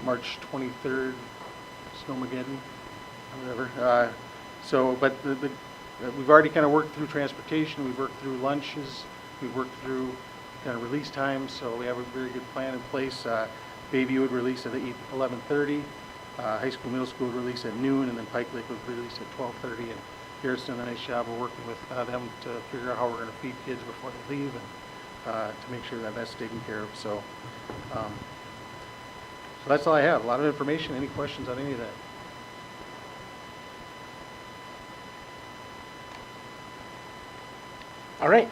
March 23rd Snowmageddon, or whatever. But we've already kind of worked through transportation, we've worked through lunches, we've worked through kind of release times, so we have a very good plan in place. Bayview would release at 11:30, high school, middle school would release at noon, and then Pike Lake would release at 12:30. And Garrett's done a nice job of working with them to figure out how we're going to feed kids before they leave, and to make sure that that's taken care of. So that's all I have. A lot of information. Any questions on any of that?
All right.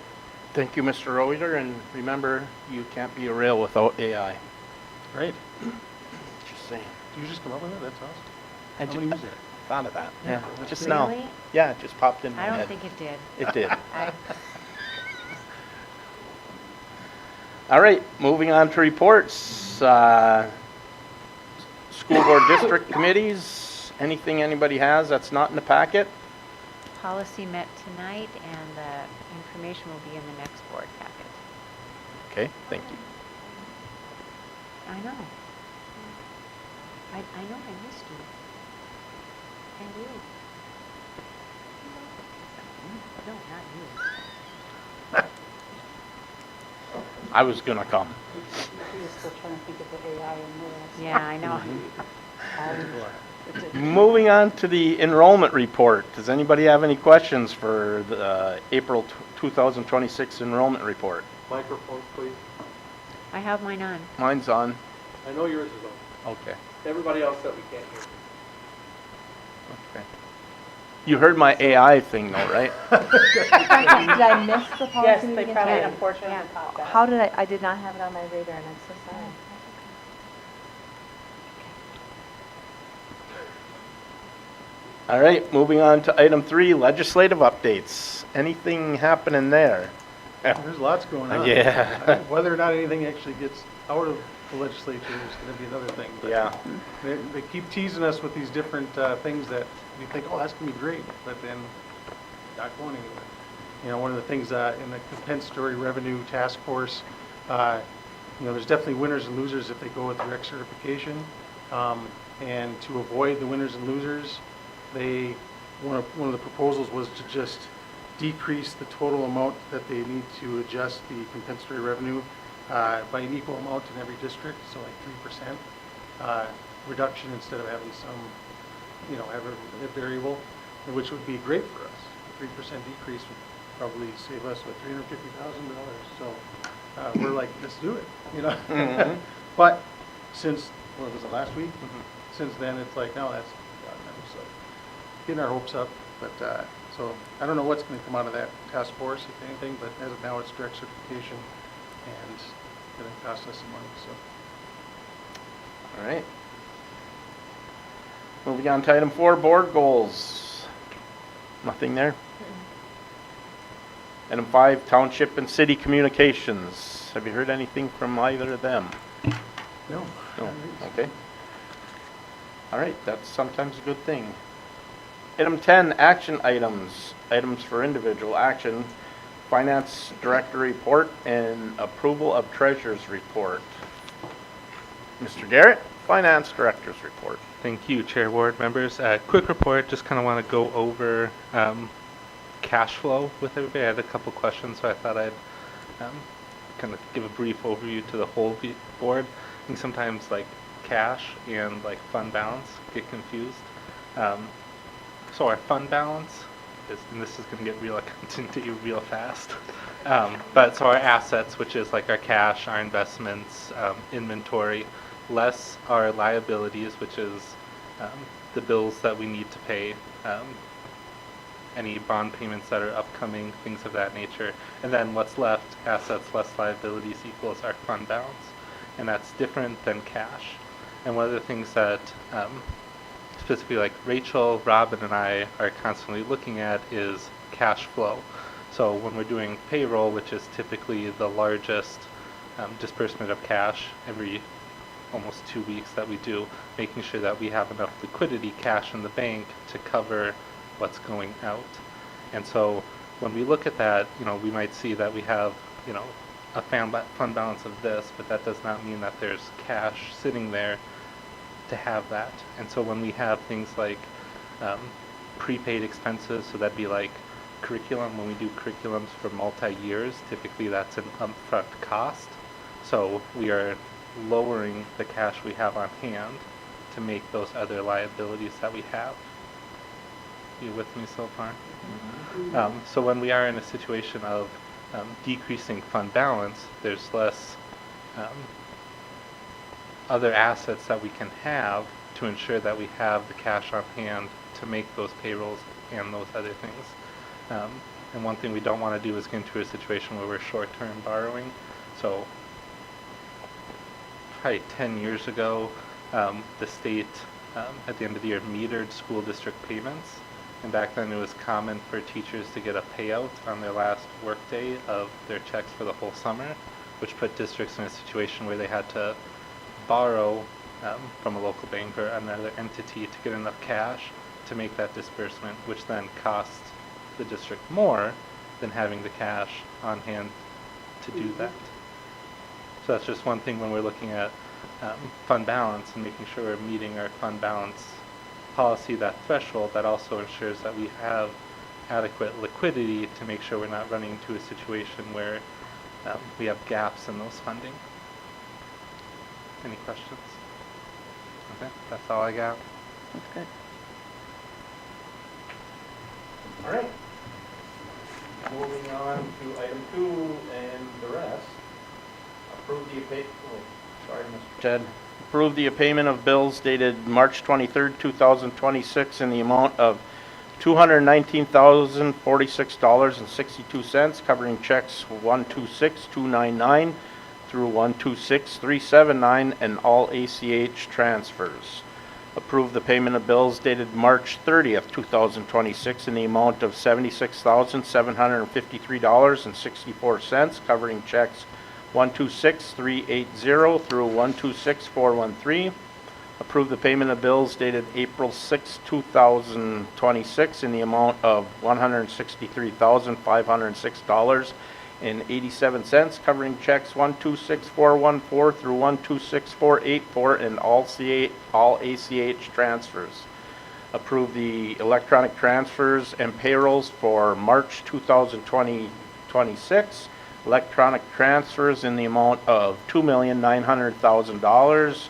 Thank you, Mr. Reuter, and remember, you can't be a rail without AI.
Right.
Just saying.
Did you just come up with it? That's awesome.
I
How many use it?
thought of that. Yeah,
that's
just
great.
now.
Really?
Yeah, it just popped in my
I don't
head.
think it did.
It did.
I-
All right, moving on to reports. School board district committees. Anything anybody has that's not in the packet?
Policy met tonight, and the information will be in the next board packet.
Okay, thank you.
I know. I know I missed you. And you. No, not you.
I was gonna come.
He was still trying to think of the AI in there.
Yeah, I know.
Moving on to the enrollment report. Does anybody have any questions for the April 2026 enrollment report?
Microphones, please.
I have mine on.
Mine's on.
I know yours is on.
Okay.
Everybody else that we can't hear.
Okay. You heard my AI thing though, right?
Did I miss the policy
Yes, they
meeting?
probably
Yeah.
unfortunately popped out.
How did I did not have it on my radar, and I'm so sorry.
All right, moving on to item 3, legislative updates. Anything happening there?
There's lots going on.
Yeah.
Whether or not anything actually gets out of the legislature is going to be another thing. But
Yeah.
They keep teasing us with these different things that we think, oh, that's going to be great, but then not going anywhere. You know, one of the things in the compensatory revenue task force, there's definitely winners and losers if they go with direct certification. And to avoid the winners and losers, one of the proposals was to just decrease the total amount that they need to adjust the compensatory revenue by an equal amount in every district, so like 3% reduction instead of having some, have a variable, which would be great for us. A 3% decrease would probably save us, $350,000. So we're like, let's do it,
Mhm.
But since, what was it, last week? Since then, it's like, no, that's so getting our hopes up. But so I don't know what's going to come out of that task force, if anything, but as of now, it's direct certification, and it's going to cost us some money. So
All right. Moving on to item 4, board goals. Nothing there. Item 5, township and city communications. Have you heard anything from either of them?
no.
No. Okay. All right, that's sometimes a good thing. Item 10, action items. Items for individual action. Finance director report and approval of treasurer's report. Mr. Garrett, finance director's report.
Thank you, Chair, Board members. Quick report, just kind of want to go over cash flow with everybody. I had a couple questions, so I thought I'd kind of give a brief overview to the whole board. I think sometimes like cash and like fund balance get confused. So our fund balance is, and this is going to get real into real fast. But so our assets, which is like our cash, our investments, inventory, less our liabilities, which is the bills that we need to pay, any bond payments that are upcoming, things of that nature. And then what's left, assets less liabilities equals our fund balance. And that's different than cash. And one of the things that specifically like Rachel, Robin, and I are constantly looking at is cash flow. So when we're doing payroll, which is typically the largest disbursement of cash every almost 2 weeks that we do, making sure that we have enough liquidity cash in the bank to cover what's going out. And so when we look at that, we might see that we have, a fund balance of this, but that does not mean that there's cash sitting there to have that. And so when we have things like prepaid expenses, so that'd be like curriculum, when we do curriculums for multi-years, typically that's an upfront cost. So we are lowering the cash we have on hand to make those other liabilities that we have. You with me so far? So when we are in a situation of decreasing fund balance, there's less other assets that we can have to ensure that we have the cash on hand to make those payrolls and those other things. And one thing we don't want to do is get into a situation where we're short-term borrowing. So probably 10 years ago, the state at the end of the year metered school district payments. And back then it was common for teachers to get a payout on their last workday of their checks for the whole summer, which put districts in a situation where they had to borrow from a local bank or another entity to get enough cash to make that disbursement, which then costs the district more than having the cash on hand to do that. So that's just one thing when we're looking at fund balance and making sure we're meeting our fund balance policy, that threshold, that also ensures that we have adequate liquidity to make sure we're not running into a situation where we have gaps in those funding. Any questions? Okay, that's all I got.
That's good.
All right. Moving on to item 2 and the rest. Approve the Mr. Ted. Approve the payment of bills dated March 23rd, 2026 in the amount of $219,046.62, covering checks 126299 through 126379 and all ACH transfers. Approve the payment of bills dated March 30th, 2026 in the amount of $76,753.64, covering checks 126380 through 126413. Approve the payment of bills dated April 6, 2026 in the amount of $163,506.87, covering checks 126414 through 126484 and all ACH transfers. Approve the electronic transfers and payrolls for March 2026. Electronic transfers in the amount of $2,900,000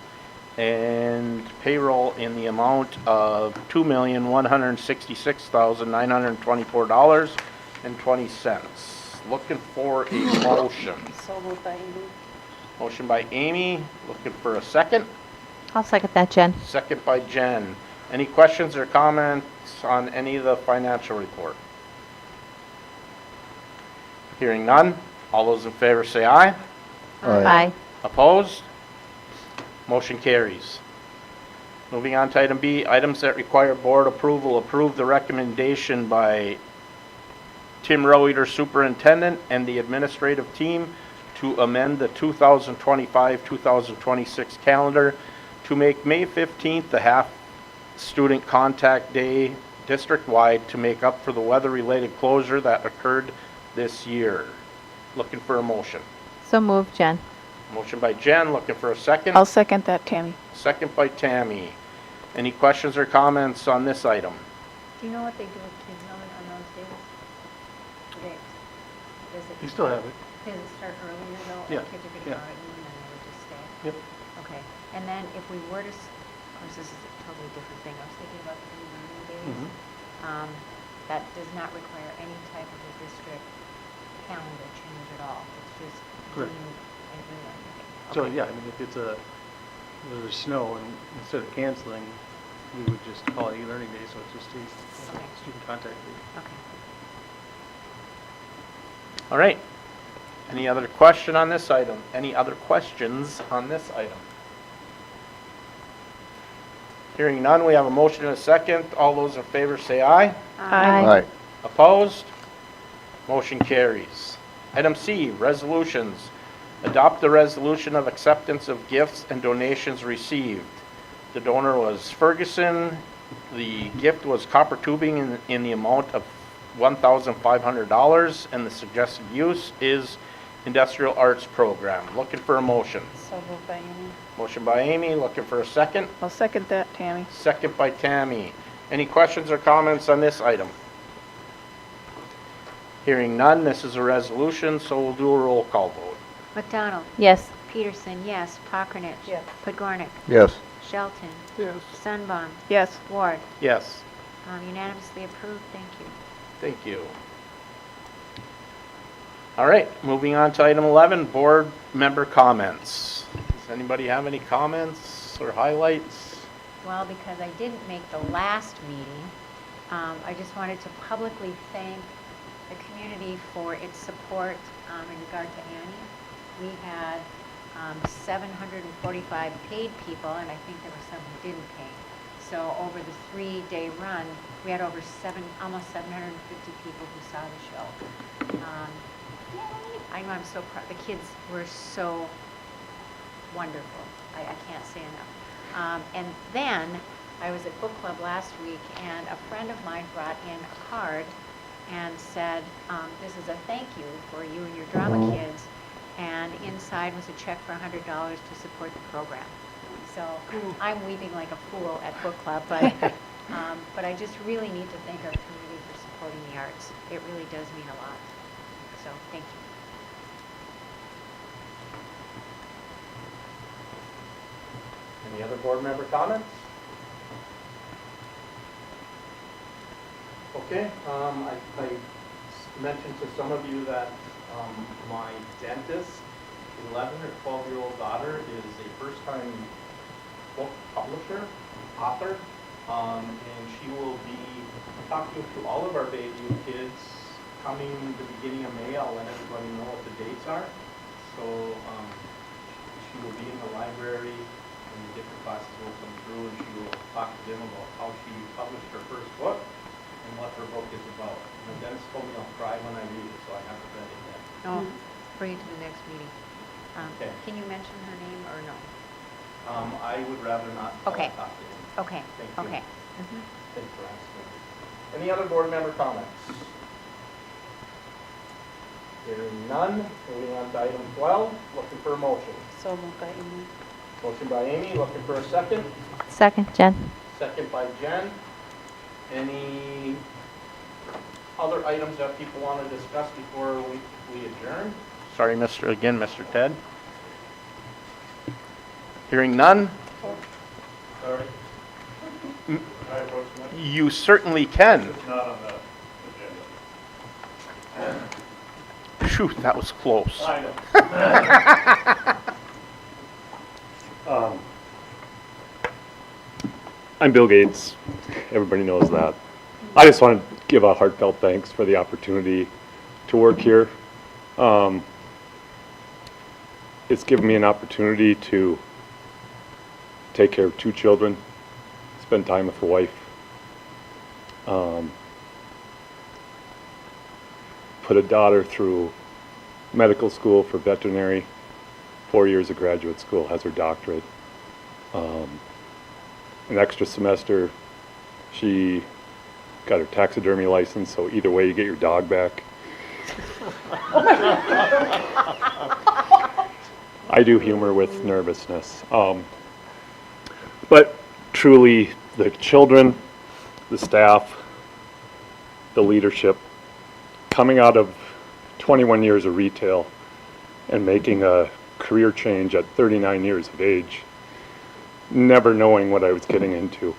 and payroll in the amount of $2,166,924.20. Looking for a motion.
So moved by Amy.
Motion by Amy. Looking for a second.
I'll second that, Jen.
Second by Jen. Any questions or comments on any of the financial report? Hearing none. All those in favor say aye.
Aye.
Opposed? Motion carries. Moving on to item B, items that require board approval. Approve the recommendation by Tim Roeder, Superintendent, and the administrative team to amend the 2025-2026 calendar to make May 15th the half student contact day district-wide to make up for the weather-related closure that occurred this year. Looking for a motion.
So moved, Jen.
Motion by Jen, looking for a second.
I'll second that, Tammy.
Second by Tammy. Any questions or comments on this item?
Do you know what they do with kids on those days? Does it?
You still have it.
Does it start earlier though?
Yeah,
Kids are
yeah.
getting out at noon and they would just stay?
Yep.
Okay, and then if we were to, of course, this is a totally different thing, I was thinking about the learning days.
Mhm.
That does not require any type of a district calendar change at all. It's just
Correct.
deemed an e-learning day.
So,
Okay.
yeah, I mean, if there's snow and instead of canceling, we would just call it e-learning day, so it's just a
Okay.
student contact day.
Okay.
All right. Any other question on this item? Any other questions on this item? Hearing none, we have a motion and a second. All those in favor say aye.
Aye.
Aye.
Opposed? Motion carries. Item C, resolutions. Adopt the resolution of acceptance of gifts and donations received. The donor was Ferguson. The gift was copper tubing in the amount of $1,500, and the suggested use is industrial arts program. Looking for a motion.
So moved by Amy.
Motion by Amy, looking for a second.
I'll second that, Tammy.
Second by Tammy. Any questions or comments on this item? Hearing none, this is a resolution, so we'll do a roll call vote.
McDonald?
Yes.
Peterson, yes. Pockerich?
Yes.
Podgornik?
Yes.
Shelton?
Yes.
Sunbaum?
Yes.
Ward?
Yes.
Unanimously approved. Thank you.
Thank you. All right, moving on to item 11, board member comments. Does anybody have any comments or highlights?
Well, because I didn't make the last meeting, I just wanted to publicly thank the community for its support in regard to Annie. We had 745 paid people, and I think there were some who didn't pay. So over the 3-day run, we had almost 750 people who saw the show. I know I'm so proud. The kids were so wonderful. I can't say enough. And then I was at book club last week, and a friend of mine brought in a card and said, this is a thank you for you and your drama kids. And inside was a check for $100 to support the program. So I'm weeping like a fool at book club, but but I just really need to thank our community for supporting the arts. It really does mean a lot. So thank you.
Any other board member comments? Okay, I mentioned to some of you that my dentist, 11 or 12-year-old daughter, is a first-time book publisher, author, and she will be talking to all of our Bayview kids coming the beginning of May. I'll let everybody know what the dates are. So she will be in the library, and the different classes will come through, and she will talk to them about how she published her first book and what her book is about. And the dentist told me I'll cry when I read it, so I haven't read it yet.
Oh, bring it to the next meeting.
Okay.
Can you mention her name or no?
I would rather not
Okay.
talk to him.
Okay.
Thank you.
Okay.
Thanks for asking. Any other board member comments? Hearing none, moving on to item 12, looking for a motion.
So moved by Amy.
Motion by Amy, looking for a second.
Second, Jen.
Second by Jen. Any other items that people want to discuss before we adjourn? Sorry, Mr. Ted. Hearing none?
Sorry.
You certainly can.
It's not on the agenda.
Shoot, that was close.
I know.
I'm Bill Gates. Everybody knows that. I just want to give a heartfelt thanks for the opportunity to work here. It's given me an opportunity to take care of 2 children, spend time with a wife, put a daughter through medical school for veterinary, 4 years of graduate school, has her doctorate. An extra semester, she got her taxidermy license, so either way you get your dog back. I do humor with nervousness. But truly, the children, the staff, the leadership, coming out of 21 years of retail and making a career change at 39 years of age, never knowing what I was getting into.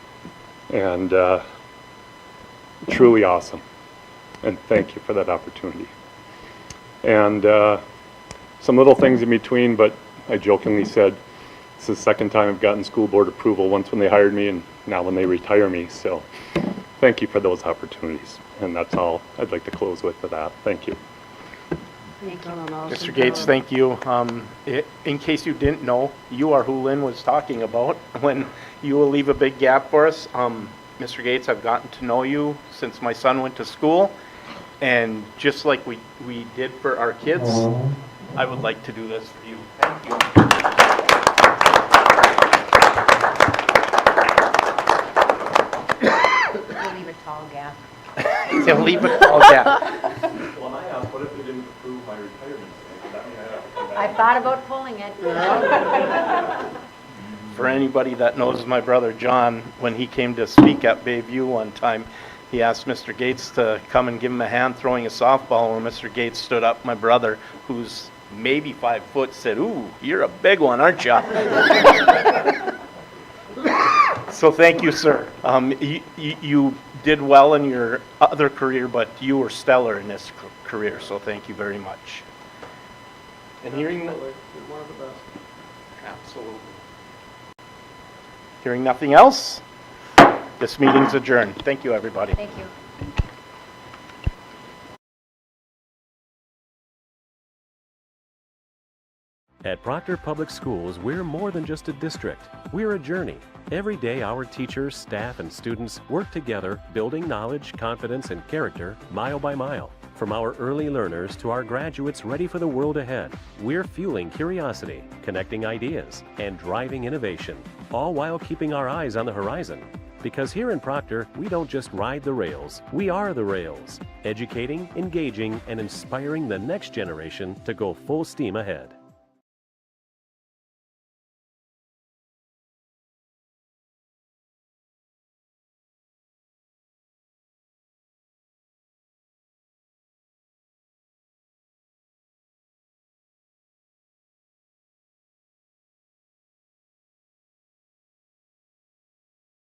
And truly awesome. And thank you for that opportunity. And some little things in between, but I jokingly said, it's the second time I've gotten school board approval, once when they hired me and now when they retire me. So thank you for those opportunities. And that's all I'd like to close with for that. Thank you.
Thank you.
Mr. Gates, thank you. In case you didn't know, you are who Lynn was talking about when you will leave a big gap for us. Mr. Gates, I've gotten to know you since my son went to school, And just like we did for our kids, I would like to do this for you. Thank you.
We'll leave a tall gap.
They'll leave a tall gap.
Well, and I asked, what if they didn't approve my retirement thing? That mean I'd have to come back?
I thought about pulling it.
For anybody that knows my brother John, when he came to speak at Bayview one time, he asked Mr. Gates to come and give him a hand throwing a softball. When Mr. Gates stood up, my brother, who's maybe 5 foot, said, "Ooh, you're a big one, aren't you?" So thank you, sir. You did well in your other career, but you were stellar in this career, so thank you very much. And hearing...
One of the best.
Absolutely. Hearing nothing else, this meeting's adjourned. Thank you, everybody.
Thank you.
At Proctor Public Schools, we're more than just a district. We're a journey. Every day, our teachers, staff, and students work together, building knowledge, confidence, and character mile by mile. From our early learners to our graduates ready for the world ahead, we're fueling curiosity, connecting ideas, and driving innovation, all while keeping our eyes on the horizon. Because here in Proctor, we don't just ride the rails, we are the rails, educating, engaging, and inspiring the next generation to go full steam ahead.